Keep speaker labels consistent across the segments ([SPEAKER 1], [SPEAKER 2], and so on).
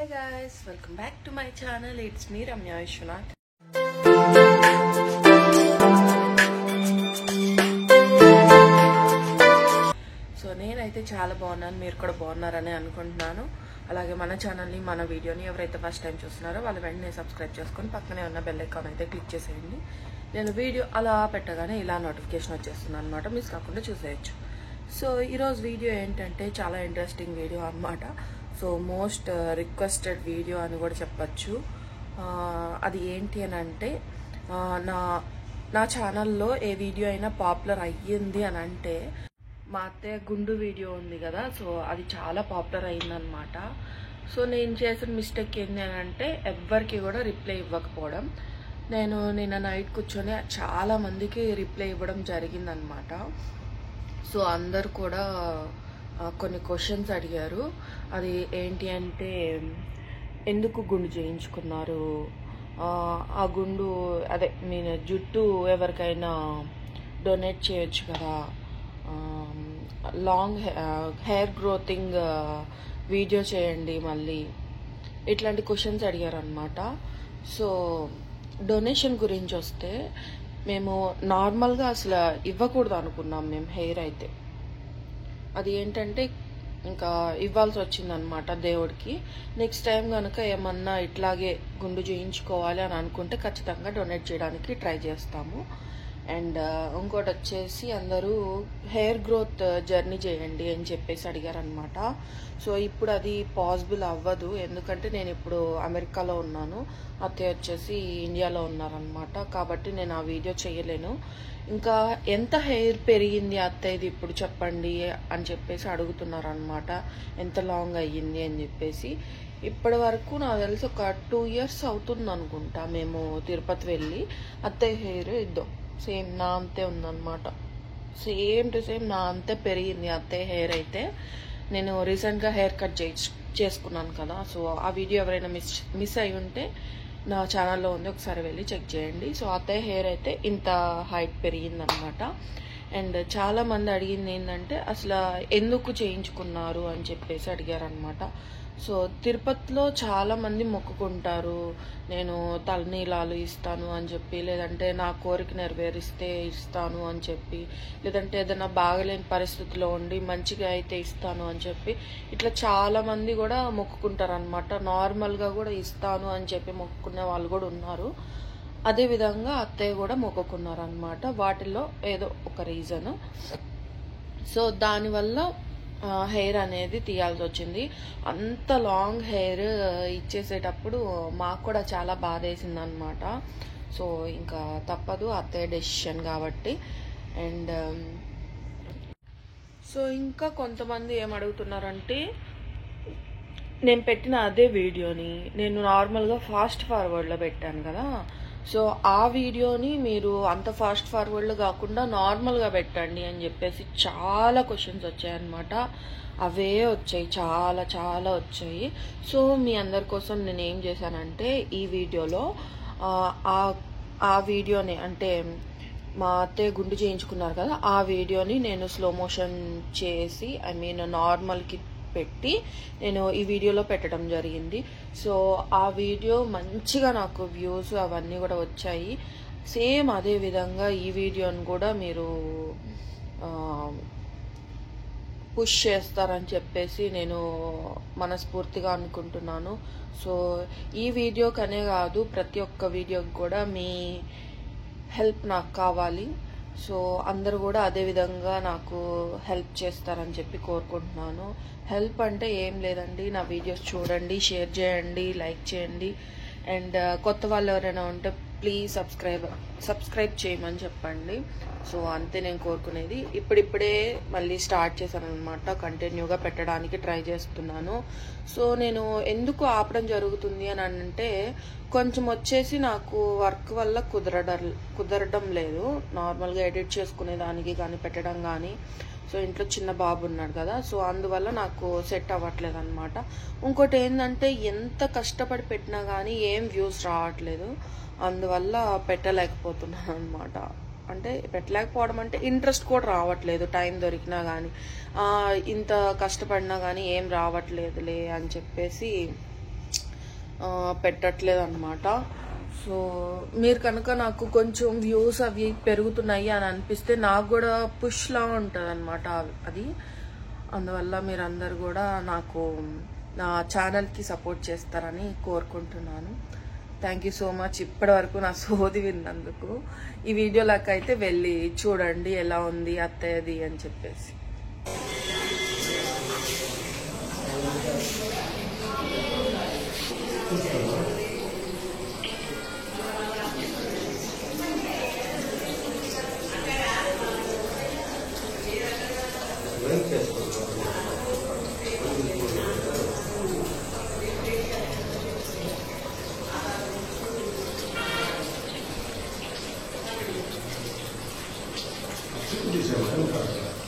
[SPEAKER 1] Hi guys, welcome back to my channel. It's me Ramya Vishwanath. So నేనైతే చాలా బాగున్నాను, మీరు కూడా బాగున్నారని అనుకుంటున్నాను. అలాగే మన ఛానల్ని మన వీడియోని ఎవరైతే ఫస్ట్ టైం చూస్తున్నారో వాళ్ళు వెంటనే సబ్స్క్రైబ్ చేసుకొని పక్కనే ఉన్న బెల్ ఐకాన్ అయితే క్లిక్ చేసేయండి. నేను వీడియో అలా పెట్టగానే ఇలా నోటిఫికేషన్ వచ్చేస్తుంది అనమాట, మిస్ కాకుండా చూసేయచ్చు. సో ఈరోజు వీడియో ఏంటంటే చాలా ఇంట్రెస్టింగ్ వీడియో అన్నమాట. సో మోస్ట్ రిక్వెస్టెడ్ వీడియో అని కూడా చెప్పచ్చు. అది ఏంటి అని అంటే నా ఛానల్లో ఏ వీడియో అయినా పాపులర్ అయ్యింది అని అంటే మా అత్తయ్య గుండు వీడియో ఉంది కదా, సో అది చాలా పాపులర్ అయిందనమాట. సో నేను చేసిన మిస్టేక్ ఏంటి అని అంటే ఎవ్వరికి కూడా రిప్లై ఇవ్వకపోవడం. నేను నిన్న నైట్ కూర్చొని చాలా మందికి రిప్లై ఇవ్వడం జరిగిందనమాట. సో అందరు కూడా కొన్ని క్వశ్చన్స్ అడిగారు. అది ఏంటి అంటే ఎందుకు గుండు చేయించుకున్నారు, ఆ గుండు అదే నేను జుట్టు ఎవరికైనా డొనేట్ చేయొచ్చు కదా, లాంగ్ హెయిర్ గ్రోతింగ్ వీడియో చేయండి మళ్ళీ, ఇట్లాంటి క్వశ్చన్స్ అడిగారు అనమాట. సో డొనేషన్ గురించి వస్తే మేము నార్మల్గా అసలు ఇవ్వకూడదు అనుకున్నాం మేము హెయిర్ అయితే. అది ఏంటంటే ఇంకా ఇవ్వాల్సి వచ్చిందనమాట దేవుడికి. నెక్స్ట్ టైం కనుక ఏమన్నా ఇట్లాగే గుండు చేయించుకోవాలి అని అనుకుంటే ఖచ్చితంగా డొనేట్ చేయడానికి ట్రై చేస్తాము. అండ్ ఇంకోటి వచ్చేసి అందరూ హెయిర్ గ్రోత్ జర్నీ చేయండి అని చెప్పేసి అడిగారనమాట. సో ఇప్పుడు అది పాసిబుల్ అవ్వదు, ఎందుకంటే నేను ఇప్పుడు అమెరికాలో ఉన్నాను, అత్తయ్య వచ్చేసి ఇండియాలో ఉన్నారనమాట. కాబట్టి నేను ఆ వీడియో చేయలేను. ఇంకా ఎంత హెయిర్ పెరిగింది అత్తయ్యది ఇప్పుడు చెప్పండి అని చెప్పేసి అడుగుతున్నారనమాట, ఎంత లాంగ్ అయ్యింది అని చెప్పేసి. ఇప్పటి వరకు నాకు తెలిసి ఒక 2 years అవుతుంది అనుకుంటా మేము తిరుపతి వెళ్ళి. అత్తయ్య హెయిర్ ఇద్దాం సేమ్ నా అంతే ఉందన్నమాట, సేమ్ టు సేమ్ నా అంతే పెరిగింది అత్తయ్య హెయిర్ అయితే. నేను రీసెంట్గా హెయిర్ కట్ చేసుకున్నాను కదా, సో ఆ వీడియో ఎవరైనా మిస్ అయి ఉంటే నా ఛానల్లో ఉంది, ఒకసారి వెళ్ళి చెక్ చేయండి. సో అత్తయ్య హెయిర్ అయితే ఇంత హైట్ పెరిగిందనమాట. అండ్ చాలామంది అడిగింది ఏంటంటే అసలు ఎందుకు చేయించుకున్నారు అని చెప్పేసి అడిగారనమాట. సో తిరుపతిలో చాలామంది మొక్కుకుంటారు, నేను తలనీలాలు ఇస్తాను అని చెప్పి, లేదంటే నా కోరిక నెరవేరిస్తే ఇస్తాను అని చెప్పి, లేదంటే ఏదైనా బాగలేని పరిస్థితిలో ఉండి మంచిగా అయితే ఇస్తాను అని చెప్పి, ఇట్లా చాలామంది కూడా మొక్కుకుంటారు అనమాట. నార్మల్గా కూడా ఇస్తాను అని చెప్పి మొక్కుకునే వాళ్ళు కూడా ఉన్నారు. అదేవిధంగా అత్తయ్య కూడా మొక్కుకున్నారు అనమాట. వాటిల్లో ఏదో ఒక రీజన్. సో దానివల్ల హెయిర్ అనేది తీయాల్సి వచ్చింది. అంత లాంగ్ హెయిర్ ఇచ్చేసేటప్పుడు మాకు కూడా చాలా బాధ వేసింది అనమాట. సో ఇంకా తప్పదు, అత్తయ్య డెసిషన్ కాబట్టి. అండ్ సో ఇంకా కొంతమంది ఏం అడుగుతున్నారంటే నేను పెట్టిన అదే వీడియోని నేను నార్మల్గా ఫాస్ట్ ఫార్వర్డ్లో పెట్టాను కదా, సో ఆ వీడియోని మీరు అంత ఫాస్ట్ ఫార్వర్డ్లో కాకుండా నార్మల్గా పెట్టండి అని చెప్పేసి చాలా క్వశ్చన్స్ వచ్చాయన్నమాట. అవే వచ్చాయి, చాలా చాలా వచ్చాయి. సో మీ అందరి కోసం నేను ఏం చేశానంటే ఈ వీడియోలో ఆ వీడియోని అంటే మా అత్తయ్య గుండు చేయించుకున్నారు కదా, ఆ వీడియోని నేను స్లో మోషన్ చేసి నార్మల్కి పెట్టి నేను ఈ వీడియోలో పెట్టడం జరిగింది. సో ఆ వీడియో మంచిగా నాకు వ్యూస్ అవన్నీ కూడా వచ్చాయి. సేమ్ అదే విధంగా ఈ వీడియోని కూడా మీరు పుష్ చేస్తారని చెప్పేసి నేను మనస్ఫూర్తిగా అనుకుంటున్నాను. సో ఈ వీడియోకనే కాదు ప్రతి ఒక్క వీడియోకి కూడా మీ హెల్ప్ నాకు కావాలి. సో అందరూ కూడా అదే విధంగా నాకు హెల్ప్ చేస్తారని చెప్పి కోరుకుంటున్నాను. హెల్ప్ అంటే ఏం లేదండి, నా వీడియోస్ చూడండి, షేర్ చేయండి, లైక్ చేయండి. అండ్ కొత్త వాళ్ళు ఎవరైనా ఉంటే ప్లీజ్ సబ్స్క్రైబ్ చేయమని చెప్పండి. సో అంతే నేను కోరుకునేది. ఇప్పుడిప్పుడే మళ్ళీ స్టార్ట్ చేశాను అనమాట, కంటిన్యూగా పెట్టడానికి ట్రై చేస్తున్నాను. సో నేను ఎందుకు ఆపడం జరుగుతుంది అని అంటే కొంచెం వచ్చేసి నాకు వర్క్ వల్ల కుదరడం లేదు నార్మల్గా ఎడిట్ చేసుకునేదానికి కానీ పెట్టడం కానీ. సో ఇంట్లో చిన్న బాబు ఉన్నాడు కదా, సో అందువల్ల నాకు సెట్ అవ్వట్లేదు అనమాట. ఇంకోటి ఏంటంటే ఎంత కష్టపడి పెట్టినా కానీ ఏం వ్యూస్ రావట్లేదు, అందువల్ల పెట్టలేకపోతున్నాను అనమాట. అంటే పెట్టలేకపోవడం అంటే ఇంట్రెస్ట్ కూడా రావట్లేదు, టైం దొరికినా కానీ ఇంత కష్టపడినా కానీ ఏం రావట్లేదులే అని చెప్పేసి పెట్టట్లేదు అనమాట. సో మీరు కనుక నాకు కొంచెం వ్యూస్ అవి పెరుగుతున్నాయి అని అనిపిస్తే నాకు కూడా పుష్లా ఉంటుంది అనమాట అది. అందువల్ల మీరందరూ కూడా నాకు నా ఛానల్కి సపోర్ట్ చేస్తారని కోరుకుంటున్నాను. థ్యాంక్ యూ సో మచ్ ఇప్పటి వరకు నా సోది విన్నందుకు. ఈ వీడియోలోకి అయితే వెళ్ళి చూడండి ఎలా ఉంది అత్తయ్యది అని చెప్పేసి.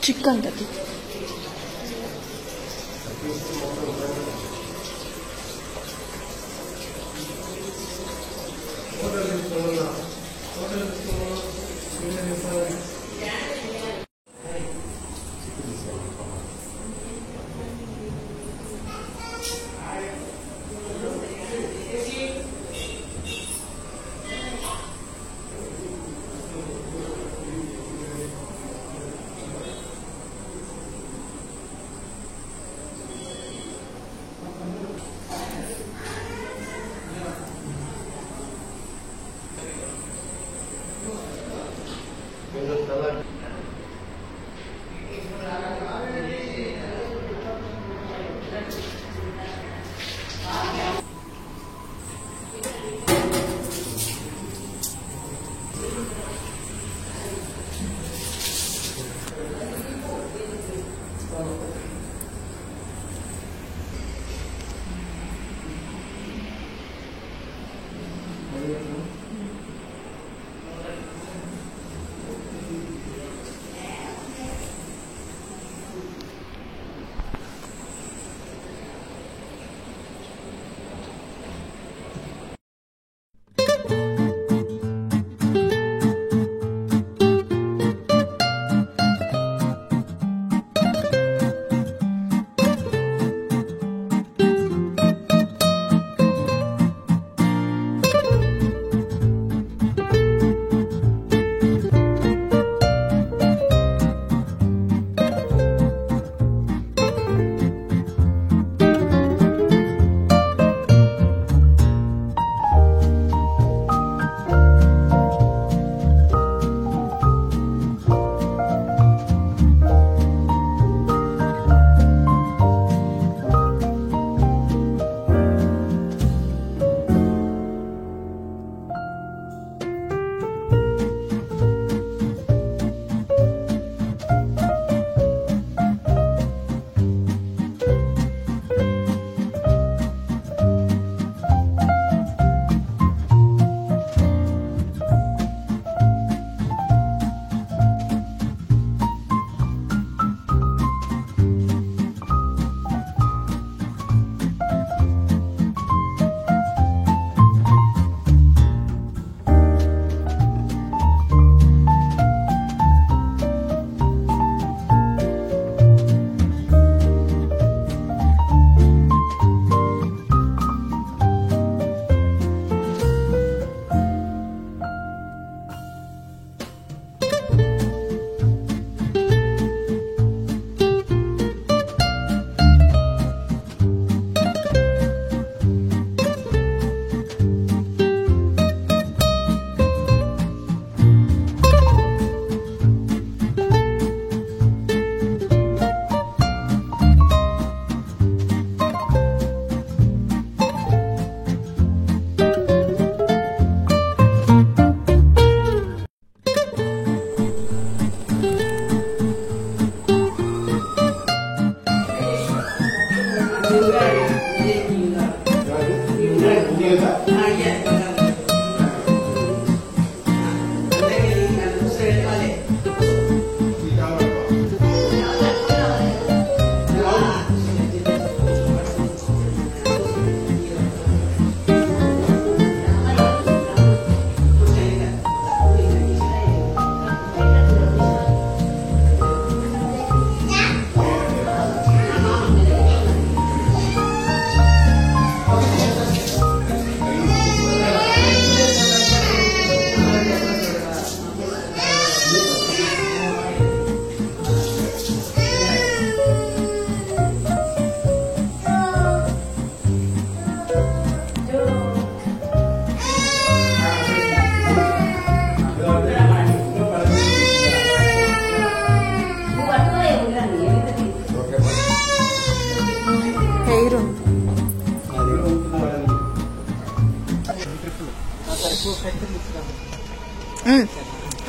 [SPEAKER 1] చికెన్ కదా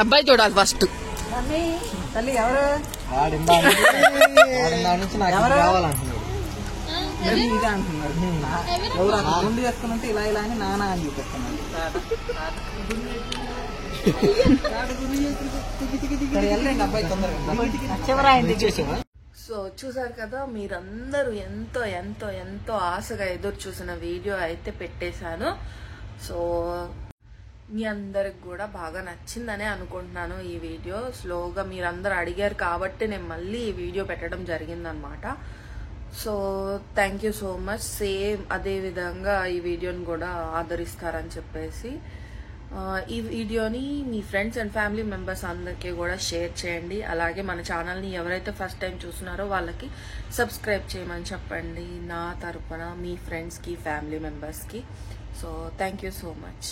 [SPEAKER 1] అబ్బాయి చూడాలి ఫస్ట్.
[SPEAKER 2] తల్లి ఎవరు నుంచి నాకు కావాలంటున్నాడు. ఇదే అంటున్నాడు. ఎవరు అక్కడ గుండు చేసుకున్నంటే ఇలా ఇలా అని నానా అని చూపిస్తున్నాడు. అబ్బాయి తొందరగా.
[SPEAKER 1] సో చూసారు కదా, మీరందరూ ఎంతో ఎంతో ఎంతో ఆశగా ఎదురు చూసిన వీడియో అయితే పెట్టేశాను. సో మీ అందరికి కూడా బాగా నచ్చిందనే అనుకుంటున్నాను. ఈ వీడియో స్లోగా మీరందరూ అడిగారు కాబట్టి నేను మళ్ళీ ఈ వీడియో పెట్టడం జరిగిందనమాట. So thank you so much. Same అదే విధంగా ఈ వీడియోని కూడా ఆదరిస్తారని చెప్పేసి ఈ వీడియోని మీ ఫ్రెండ్స్ అండ్ ఫ్యామిలీ మెంబర్స్ అందరికీ కూడా షేర్ చేయండి. అలాగే మన ఛానల్ని ఎవరైతే ఫస్ట్ టైం చూస్తున్నారో వాళ్ళకి సబ్స్క్రైబ్ చేయమని చెప్పండి నా తరపున మీ ఫ్రెండ్స్కి ఫ్యామిలీ మెంబర్స్కి. So thank you so much.